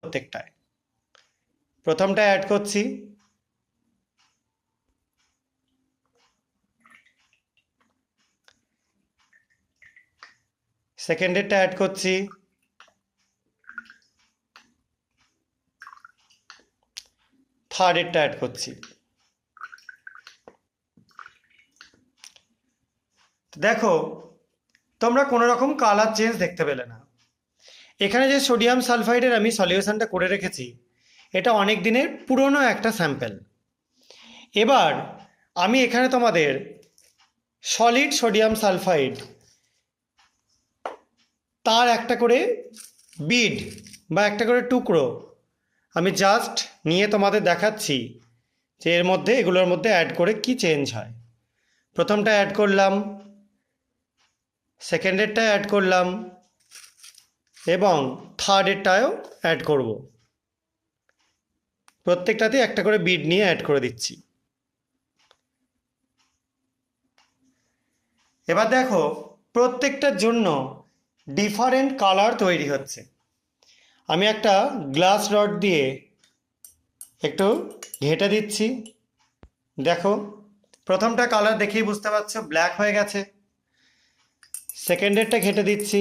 প্রত্যেকটায়। প্রথমটা অ্যাড করছি, সেকেন্ডেরটা অ্যাড করছি, থার্ডেরটা অ্যাড করছি। দেখো তোমরা কোনো রকম কালার চেঞ্জ দেখতে পেলে না। এখানে যে সোডিয়াম সালফাইডের আমি সলিউশনটা করে রেখেছি, এটা অনেক দিনের পুরনো একটা স্যাম্পেল। এবার আমি এখানে তোমাদের সলিড সোডিয়াম সালফাইড তার একটা করে বিড বা একটা করে টুকরো আমি জাস্ট নিয়ে তোমাদের দেখাচ্ছি যে এর মধ্যে এগুলোর মধ্যে অ্যাড করে কি চেঞ্জ হয়। প্রথমটা অ্যাড করলাম, সেকেন্ডেরটা অ্যাড করলাম এবং থার্ডেরটাও অ্যাড করব। প্রত্যেকটাতে একটা করে বিড নিয়ে অ্যাড করে দিচ্ছি। এবার দেখো প্রত্যেকটার জন্য ডিফারেন্ট কালার তৈরি হচ্ছে। আমি একটা গ্লাস রড দিয়ে একটু ঘেঁটে দিচ্ছি। দেখো প্রথমটা কালার দেখেই বুঝতে পারছো ব্ল্যাক হয়ে গেছে। সেকেন্ডেরটা ঘেঁটে দিচ্ছি,